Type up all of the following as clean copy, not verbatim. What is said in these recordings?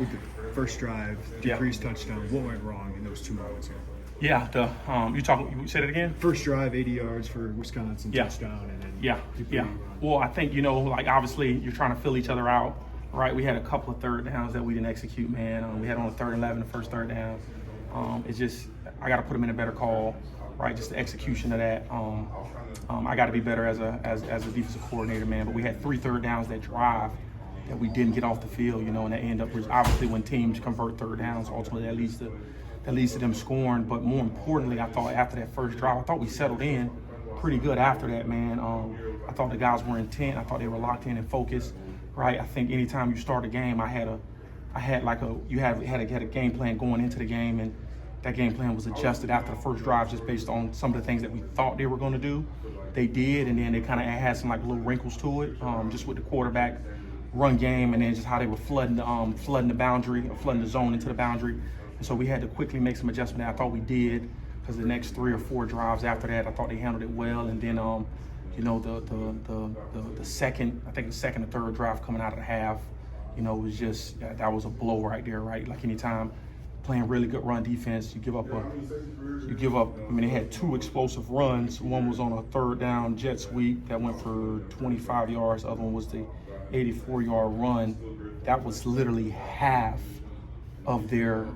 with the first drive, decreased touchdown, what went wrong in those 2 moments here? Yeah, you said it again? First drive, 80 yards for Wisconsin, touchdown, and then Yeah. Well, I think, like obviously you're trying to fill each other out, right? We had a couple of third downs that we didn't execute, man. We had on a 3rd and 11, the first third down. It's just, I got to put them in a better call, right? Just the execution of that. I got to be better as a defensive coordinator, man. But we had 3 third downs that drive that we didn't get off the field, and that end up, obviously when teams convert third downs, ultimately that leads to them scoring. But more importantly, I thought after that first drive, I thought we settled in pretty good after that, man. I thought the guys were intent. I thought they were locked in and focused, right? I think anytime you start a game, you had a game plan going into the game, and that game plan was adjusted after the first drive just based on some of the things that we thought they were going to do. They did, and then they kind of had some like little wrinkles to it, just with the quarterback run game, and then just how they were flooding the boundary, or flooding the zone into the boundary. And so we had to quickly make some adjustment. I thought we did, because the next 3 or 4 drives after that, I thought they handled it well. And then, the second or third drive coming out of the half, was just that was a blow right there, right? Like anytime playing really good run defense, you give up. I mean, they had 2 explosive runs. One was on a 3rd down jet sweep that went for 25 yards. The other one was the 84-yard run. That was literally half of their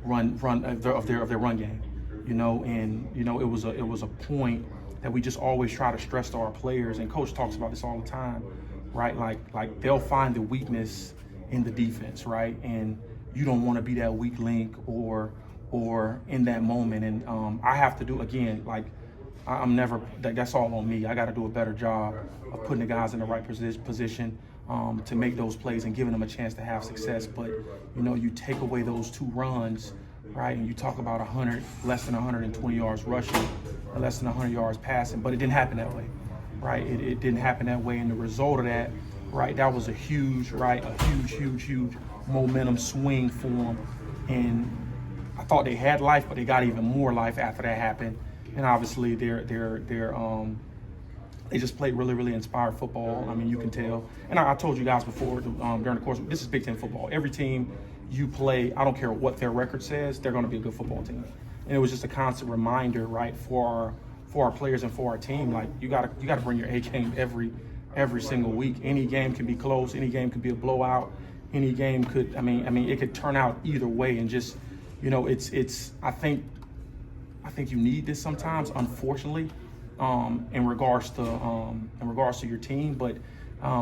run game, and it was a point that we just always try to stress to our players, and coach talks about this all the time, right? Like they'll find the weakness in the defense, right? And you don't want to be that weak link or in that moment. And I have to do, again, like that's all on me. I got to do a better job of putting the guys in the right position to make those plays and giving them a chance to have success. But you take away those 2 runs, right? And you talk about less than 120 yards rushing, or less than 100 yards passing, but it didn't happen that way, right? It didn't happen that way, and the result of that, right? That was a huge momentum swing for them, and I thought they had life, but they got even more life after that happened. And obviously, they just played really, really inspired football. I mean, you can tell. And I told you guys before during the course, this is Big Ten football. Every team you play, I don't care what their record says, they're going to be a good football team. And it was just a constant reminder, right, for our players and for our team. Like you got to bring your A game every single week. Any game can be close. Any game could be a blowout. Any game could. I mean, it could turn out either way. And just, it's. I think you need this sometimes, unfortunately. In regards to your team, but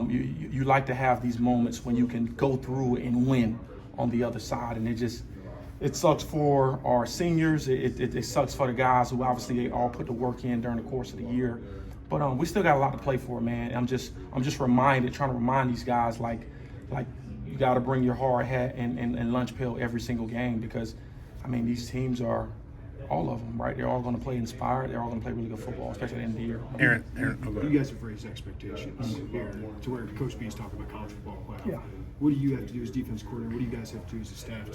you like to have these moments when you can go through and win on the other side, and it sucks for our seniors. It sucks for the guys who obviously all put the work in during the course of the year, but we still got a lot to play for, man. I'm just trying to remind these guys like you got to bring your hard hat and lunch pail every single game, because I mean these teams are. All of them, right? They're all going to play inspired. They're all going to play really good football, especially at the end of the year. Aaron, you guys have raised expectations here to where Coach B is talking about college football playoff. Yeah. What do you have to do as defense coordinator? What do you guys have to do as a staff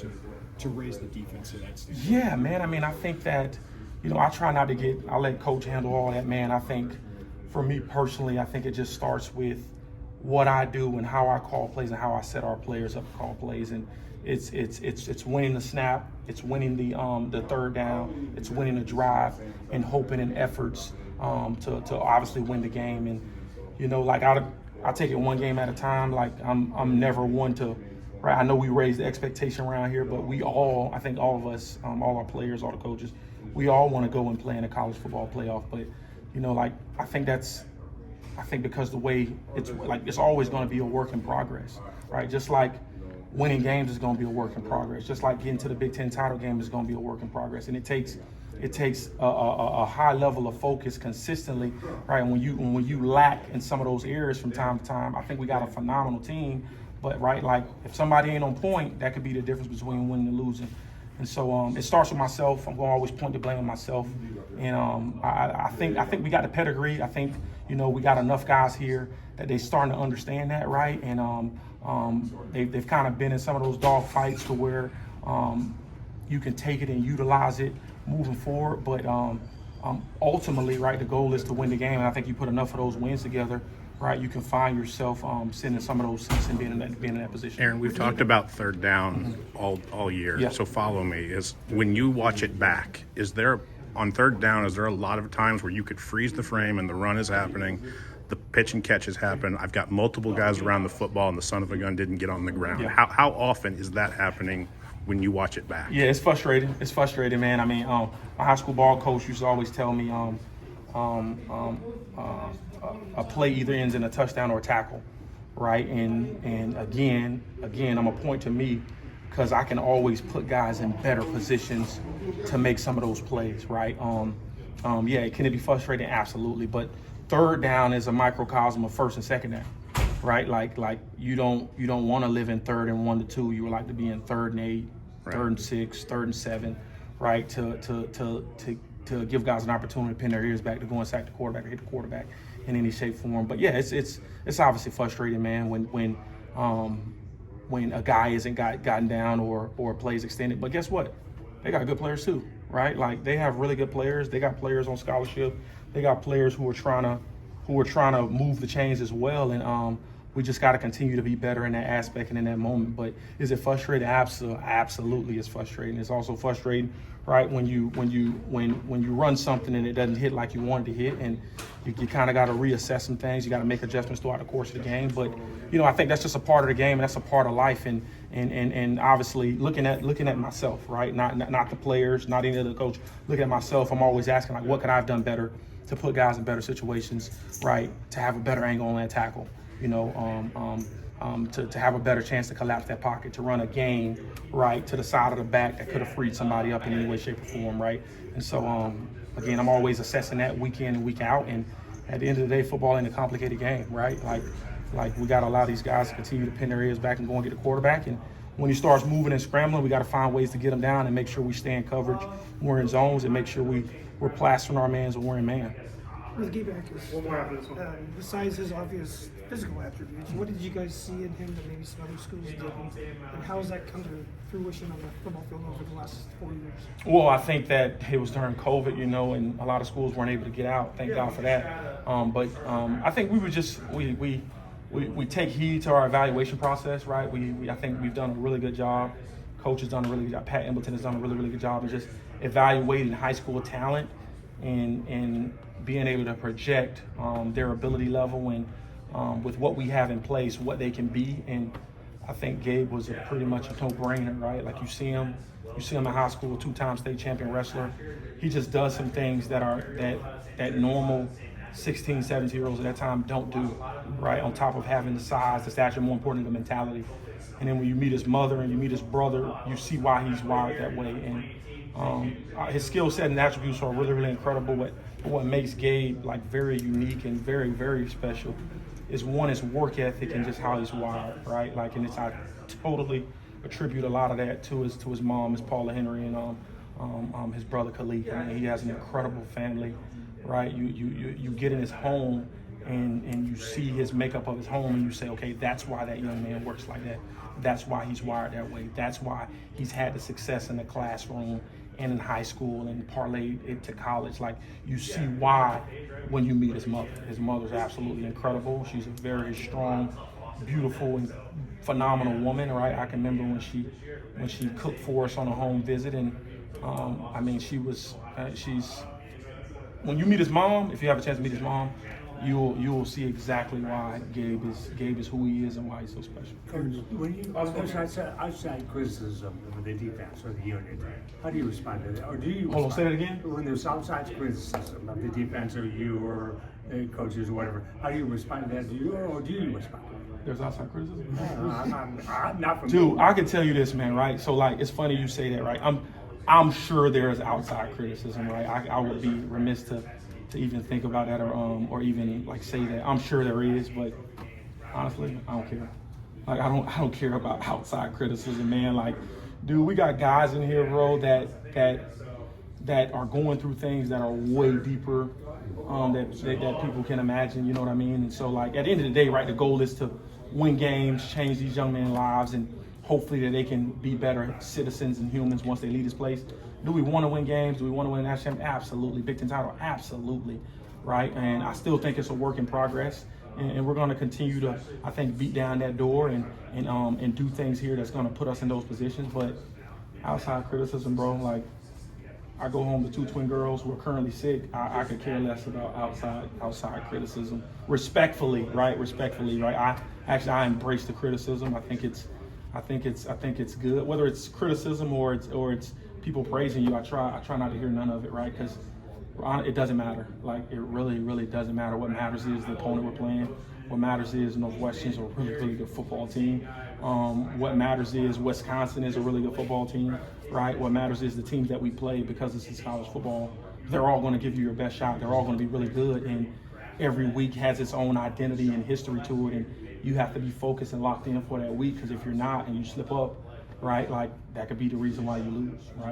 to raise the defense to that standard? Yeah, man. I mean, I think that, I try not to I let Coach handle all that, man. I think for me personally, I think it just starts with what I do and how I call plays and how I set our players up to call plays. And it's winning the snap, it's winning the 3rd down, it's winning the drive, and hoping in efforts to obviously win the game. And like I take it one game at a time. Like I'm never one to, right? I know we raise the expectation around here, but I think all of us, all our players, all the coaches, we all want to go and play in a college football playoff. But like I think because the way it's always going to be a work in progress, right? Just like winning games is going to be a work in progress. Just like getting to the Big Ten title game is going to be a work in progress. And it takes a high level of focus consistently, right? And when you lack in some of those areas from time to time, I think we got a phenomenal team. But right, like if somebody ain't on point, that could be the difference between winning and losing. And so it starts with myself. I'm going to always point the blame on myself. And I think we got the pedigree. I think we got enough guys here that they starting to understand that, right? And they've kind of been in some of those dog fights to where you can take it and utilize it moving forward. But ultimately, right, the goal is to win the game. And I think you put enough of those wins together right, you can find yourself sitting in some of those seats and being in that position. Aaron, we've talked about third down all year, Yeah. so follow me. Is when you watch it back, is there on third down, is there a lot of times where you could freeze the frame and the run is happening, the pitch and catch has happened, I've got multiple guys around the football and the son of a gun didn't get on the ground? Yeah. How often is that happening when you watch it back? Yeah, it's frustrating. It's frustrating, man. I mean, my high school ball coach used to always tell me a play either ends in a touchdown or a tackle, right? And again, I'm gonna point to me because I can always put guys in better positions to make some of those plays, right? Yeah, can it be frustrating? Absolutely. But third down is a microcosm of first and second down, right? Like you don't want to live in third and 1 to 2. You would like to be in 3rd and 8, Right. 3rd and 6, 3rd and 7, right? To give guys an opportunity to pin their ears back, to go and sack the quarterback, or hit the quarterback in any shape, form. But yeah, it's obviously frustrating, man, when a guy isn't gotten down or a play's extended. But guess what? They got good players too, right? Like they have really good players. They got players on scholarship. They got players who are trying to move the chains as well. And we just got to continue to be better in that aspect and in that moment. But is it frustrating? Absolutely, it's frustrating. It's also frustrating, right, when you run something and it doesn't hit like you wanted to hit, and you kind of got to reassess some things. You got to make adjustments throughout the course of the game. But I think that's just a part of the game, and that's a part of life. And obviously looking at myself, right, not the players, not any other coach. Looking at myself, I'm always asking, like, what could I have done better to put guys in better situations, right, to have a better angle on that tackle, to have a better chance to collapse that pocket, to run a game, right, to the side of the back that could have freed somebody up in any way, shape, or form, right? And so, again, I'm always assessing that week in and week out. And at the end of the day, football ain't a complicated game, right? Like we got to allow these guys to continue to pin their ears back and go and get the quarterback. And when he starts moving and scrambling, we got to find ways to get him down and make sure we stay in coverage, we're in zones, and make sure we're plastering our mans when we're in man. With Gabe Akers, besides his obvious physical attributes, what did you guys see in him that maybe some other schools didn't? And how has that come to fruition on the football field over the last 4 years? Well, I think that it was during COVID, and a lot of schools weren't able to get out. Thank God for that. But I think we take heed to our evaluation process, right? I think we've done a really good job. Coach has done a really good job. Pat Embleton has done a really, really good job of just evaluating high school talent and being able to project their ability level and with what we have in place, what they can be. And I think Gabe was pretty much a no-brainer, right? Like you see him in high school, 2-time state champion wrestler. He just does some things that normal 16, 17-year-olds at that time don't do, right? On top of having the size, the stature, more importantly, the mentality. And then when you meet his mother and you meet his brother, you see why he's wired that way. And his skill set and attributes are really, really incredible. But what makes Gabe very unique and very, very special is one, his work ethic and just how he's wired, right? And I totally attribute a lot of that to his mom, Miss Paula Henry, and his brother Khalid. I mean, he has an incredible family, right? You get in his home and you see his makeup of his home and you say, okay, that's why that young man works like that. That's why he's wired that way. That's why he's had the success in the classroom and in high school and parlayed it to college. Like, you see why when you meet his mother. His mother's absolutely incredible. She's a very strong, beautiful, and phenomenal woman, right? I can remember when she cooked for us on a home visit, and she's when you meet his mom, if you have a chance to meet his mom, you will see exactly why Gabe is who he is and why he's so special. When you outside criticism of the defense or the unit, how do you respond to that? Or do you? Hold on, say that again. When there's outside criticism of the defense or you or the coaches or whatever, how do you respond to that? Do you respond to that? There's outside criticism. I'm not from Dude, I can tell you this, man. Right? So it's funny you say that, right? I'm sure there's outside criticism, right? I would be remiss to even think about that or even say that. I'm sure there is, but honestly, I don't care. I don't care about outside criticism, man. Dude, we got guys in here, bro, that are going through things that are way deeper that people can imagine. You know what I mean? And so, at the end of the day, right, the goal is to win games, change these young men's lives, and hopefully that they can be better citizens and humans once they leave this place. Do we want to win games? Do we want to win a national championship? Absolutely. Big Ten title? Absolutely. Right? And I still think it's a work in progress. and we're going to continue to, I think, beat down that door and do things here that's going to put us in those positions. But outside criticism, bro, like, I go home to 2 twin girls who are currently sick. I could care less about outside criticism. Respectfully, right? I embrace the criticism. I think it's good. Whether it's criticism or it's people praising you, I try not to hear none of it, right? Because it doesn't matter. Like, it really doesn't matter. What matters is the opponent we're playing. What matters is Northwestern's a really good football team. What matters is Wisconsin is a really good football team, right? What matters is the teams that we play, because this is college football. They're all going to give you your best shot. They're all going to be really good, and every week has its own identity and history to it, and you have to be focused and locked in for that week, because if you're not and you slip up, right, like, that could be the reason why you lose, right?